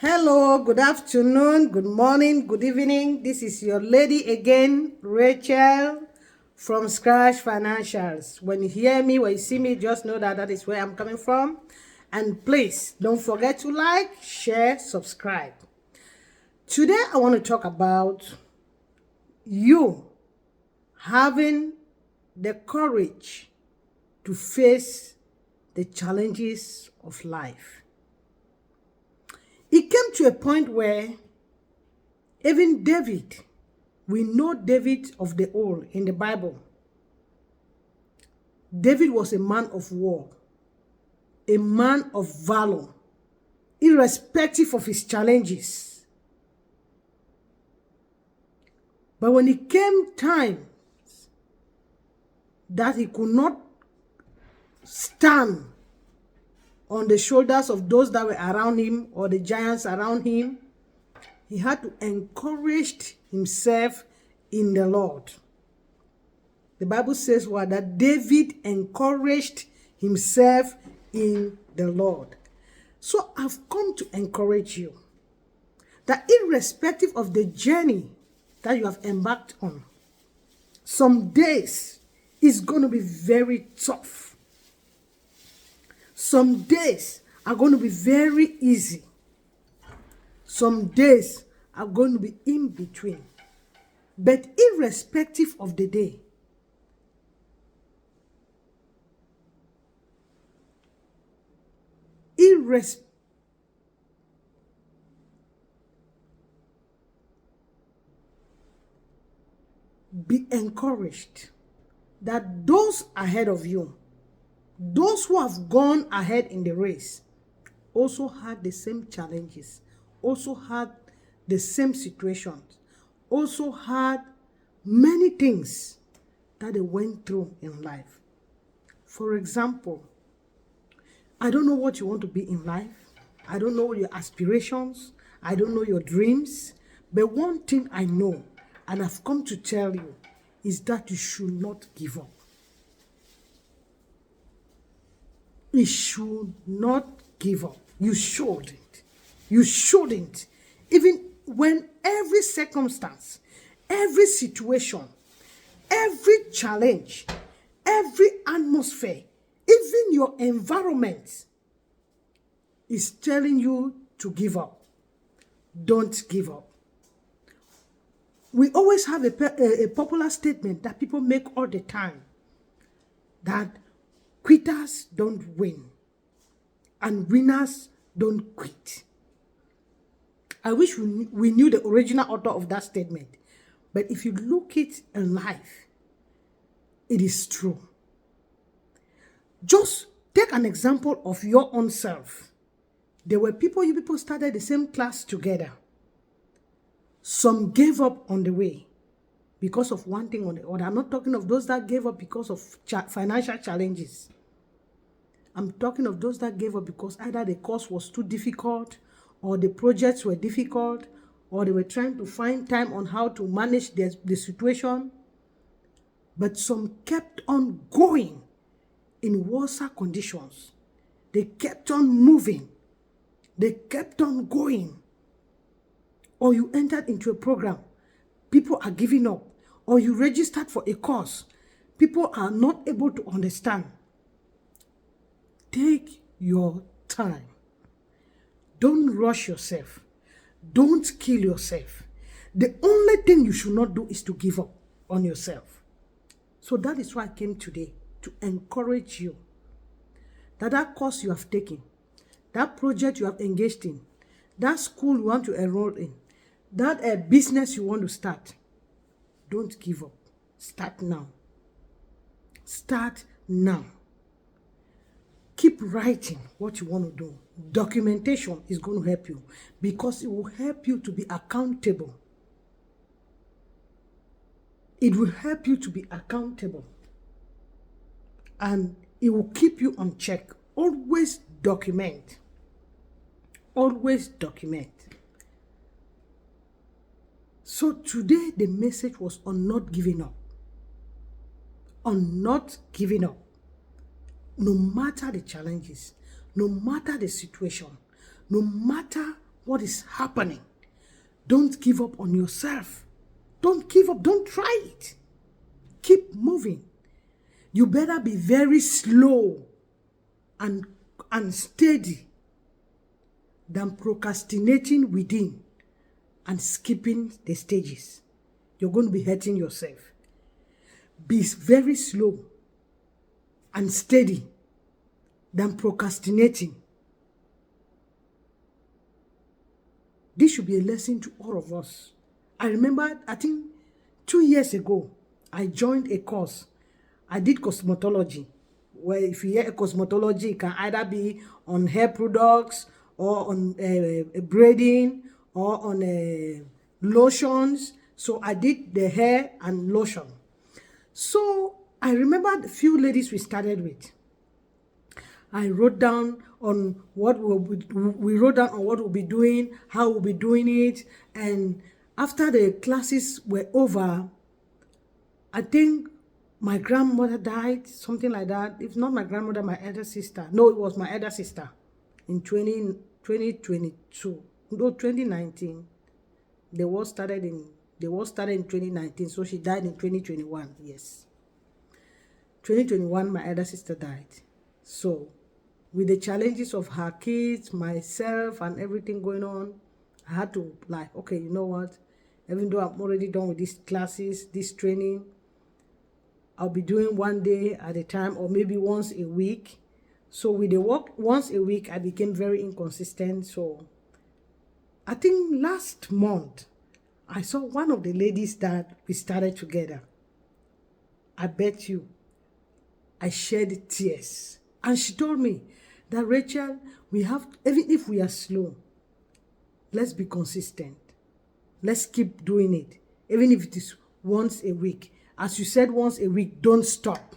Hello, good afternoon, good morning, good evening. This is your lady again, Rachel from Scratch Financials. When you hear me, when you see me, just know that is where I'm coming from. And please don't forget to like, share, subscribe. Today, I want to talk about you having the courage to face the challenges of life. It came to a point where even David, we know David of the old in the Bible. David was a man of war, a man of valor, irrespective of his challenges. But when it came time that he could not stand on the shoulders of those that were around him or the giants around him, he had to encourage himself in the Lord. The Bible says that David encouraged himself in the Lord. So I've come to encourage you that irrespective of the journey that you have embarked on, some days it's going to be very tough. Some days are going to be very easy. Some days are going to be in between. But irrespective of the day, be encouraged that those ahead of you, those who have gone ahead in the race, also had the same challenges, also had the same situations, also had many things that they went through in life. For example, I don't know what you want to be in life. I don't know your aspirations. I don't know your dreams. But one thing I know, and I've come to tell you, is that you should not give up. You should not give up. You shouldn't. You shouldn't. Even when every circumstance, every situation, every challenge, every atmosphere, even your environment is telling you to give up. Don't give up. We always have a popular statement that people make all the time, that quitters don't win and winners don't quit. I wish we knew the original author of that statement. But if you look it in life, it is true. Just take an example of your own self. There were you people started the same class together. Some gave up on the way because of one thing or the other. I'm not talking of those that gave up because of financial challenges. I'm talking of those that gave up because either the course was too difficult, or the projects were difficult, or they were trying to find time on how to manage the situation. But some kept on going in worse conditions. They kept on moving. They kept on going. Or you entered into a program, people are giving up. Or you registered for a course, people are not able to understand. Take your time. Don't rush yourself. Don't kill yourself. The only thing you should not do is to give up on yourself. So that is why I came today, to encourage you that course you have taken, that project you have engaged in, that school you want to enroll in, that business you want to start, don't give up. Start now. Start now. Keep writing what you want to do. Documentation is going to help you because it will help you to be accountable. It will help you to be accountable. And it will keep you on check. Always document. Always document. So today the message was on not giving up. On not giving up. No matter the challenges, no matter the situation, no matter what is happening. Don't give up on yourself. Don't give up. Don't try it. Keep moving. You better be very slow and steady than procrastinating within and skipping the stages. You're going to be hurting yourself. Be very slow and steady than procrastinating. This should be a lesson to all of us. I remember, I think 2 years ago, I joined a course. I did cosmetology. Where if you hear cosmetology, it can either be on hair products or on braiding or on lotions. So I did the hair and lotion. So I remember the few ladies we started with. I wrote down on what we wrote down on what we'll be doing, how we'll be doing it, and after the classes were over, I think my grandmother died, something like that. If not my grandmother, my elder sister. No, it was my elder sister in 2022. No, 2019. The war started in 2019, so she died in 2021. Yes. 2021, my elder sister died. So, with the challenges of her kids, myself, and everything going on, I had to like, okay, you know what? Even though I'm already done with these classes, this training, I'll be doing one day at a time or maybe once a week. So with the work once a week, I became very inconsistent. So I think last month, I saw one of the ladies that we started together. I bet you, I shed tears. And she told me that, Rachel, we have, even if we are slow, let's be consistent. Let's keep doing it. Even if it is once a week. As you said, once a week, don't stop.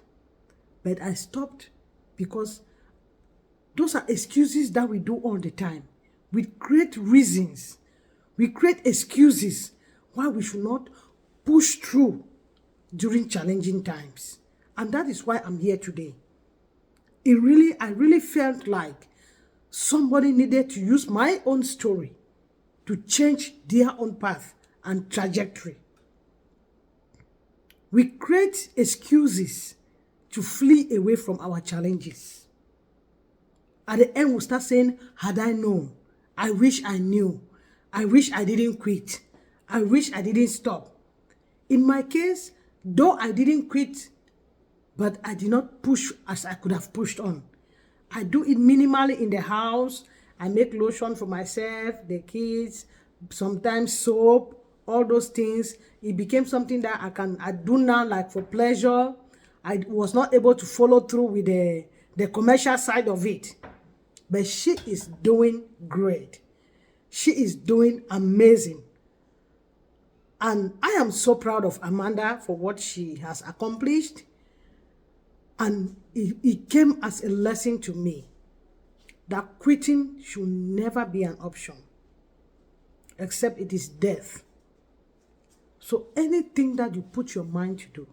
But I stopped because those are excuses that we do all the time. We create reasons. We create excuses why we should not push through during challenging times. And that is why I'm here today. I really felt like somebody needed to use my own story to change their own path and trajectory. We create excuses to flee away from our challenges. At the end, we'll start saying, had I known, I wish I knew, I wish I didn't quit, I wish I didn't stop. In my case, though I didn't quit, but I did not push as I could have pushed on. I do it minimally in the house. I make lotion for myself, the kids, sometimes soap, all those things. It became something that I do now like for pleasure. I was not able to follow through with the commercial side of it. But she is doing great. She is doing amazing. And I am so proud of Amanda for what she has accomplished. And it came as a lesson to me that quitting should never be an option, except it is death. So anything that you put your mind to do,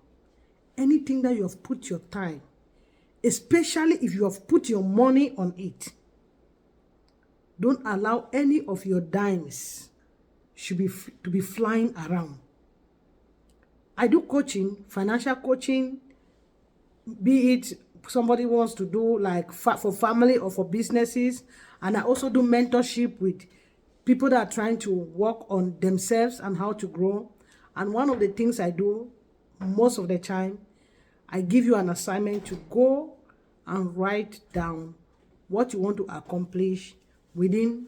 anything that you have put your time, especially if you have put your money on it, don't allow any of your dimes to be flying around. I do coaching, financial coaching, be it somebody wants to do like for family or for businesses. And I also do mentorship with people that are trying to work on themselves and how to grow. And one of the things I do most of the time, I give you an assignment to go and write down what you want to accomplish within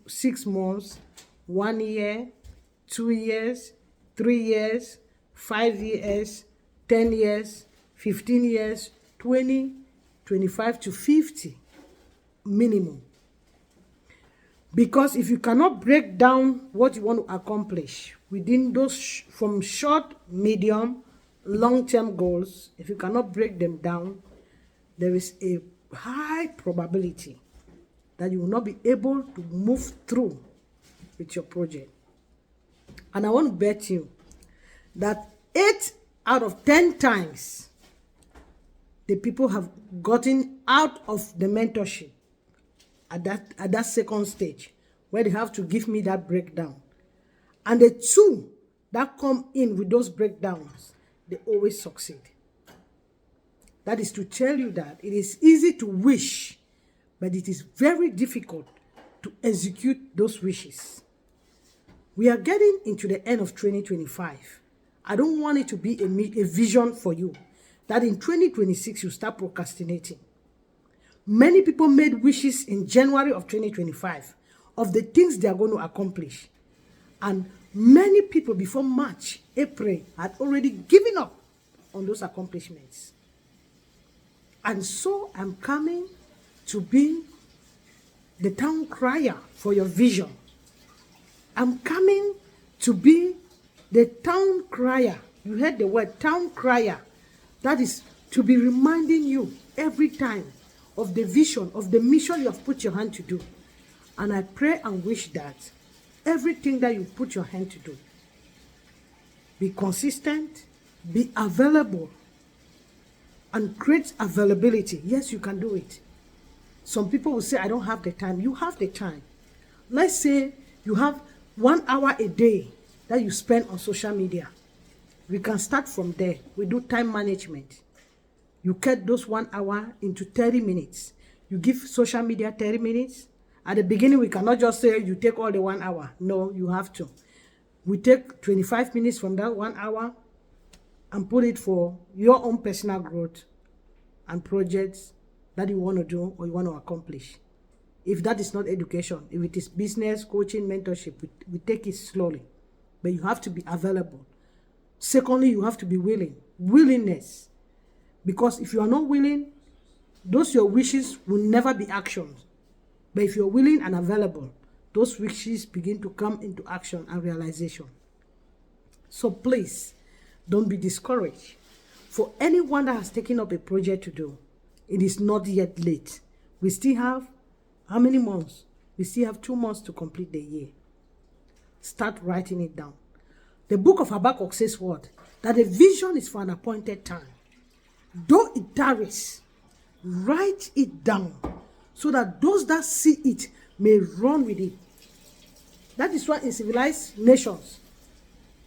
6 months, 1 year, 2 years, 3 years, 5 years, 10 years, 15 years, 20, 25 to 50 minimum. Because if you cannot break down what you want to accomplish within those from short, medium, long-term goals, if you cannot break them down, there is a high probability that you will not be able to move through with your project. And I want to bet you that 8 out of 10 times, the people have gotten out of the mentorship at that second stage where they have to give me that breakdown. And the two that come in with those breakdowns, they always succeed. That is to tell you that it is easy to wish, but it is very difficult to execute those wishes. We are getting into the end of 2025. I don't want it to be a vision for you that in 2026 you start procrastinating. Many people made wishes in January of 2025 of the things they are going to accomplish. And many people before March, April had already given up on those accomplishments. And so I'm coming to be the town crier for your vision. I'm coming to be the town crier. You heard the word town crier. That is to be reminding you every time of the vision, of the mission you have put your hand to do. And I pray and wish that everything that you put your hand to do, be consistent, be available, and create availability. Yes, you can do it. Some people will say, I don't have the time. You have the time. Let's say you have 1 hour a day that you spend on social media. We can start from there. We do time management. You cut those 1 hour into 30 minutes. You give social media 30 minutes. At the beginning, we cannot just say you take all the 1 hour. No, you have to. We take 25 minutes from that 1 hour and put it for your own personal growth and projects that you want to do or you want to accomplish. If that is not education, if it is business, coaching, mentorship, we take it slowly. But you have to be available. Secondly, you have to be willing. Willingness. Because if you are not willing, those your wishes will never be actions. But if you're willing and available, those wishes begin to come into action and realization. So please, don't be discouraged. For anyone that has taken up a project to do, it is not yet late. We still have, how many months? We still have 2 months to complete the year. Start writing it down. The book of Habakkuk says what? That the vision is for an appointed time. Though it tarries, write it down so that those that see it may run with it. That is why in civilized nations,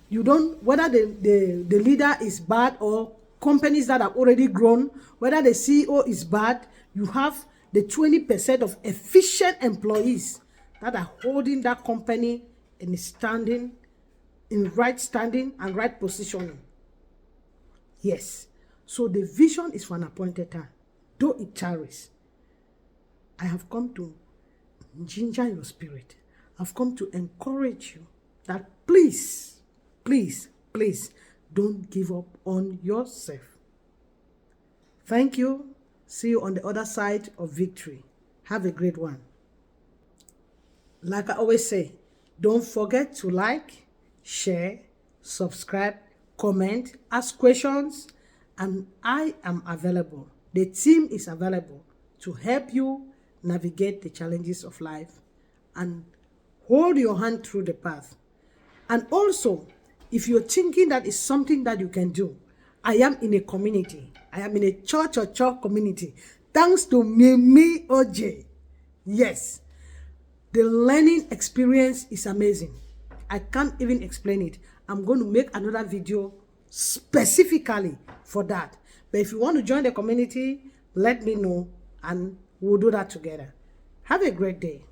you don't, whether the leader is bad or companies that have already grown, whether the CEO is bad, you have the 20% of efficient employees that are holding that company in standing, in right standing and right positioning. Yes. So the vision is for an appointed time, though it tarries. I have come to ginger your spirit. I've come to encourage you that please, please, please don't give up on yourself. Thank you. See you on the other side of victory. Have a great one. Like I always say, don't forget to like, share, subscribe, comment, ask questions, and I am available. The team is available to help you navigate the challenges of life and hold your hand through the path. And also, if you're thinking that is something that you can do, I am in a community. I am in a church community. Thanks to Mimi OJ. Yes, the learning experience is amazing. I can't even explain it. I'm going to make another video specifically for that. But if you want to join the community, let me know and we'll do that together. Have a great day.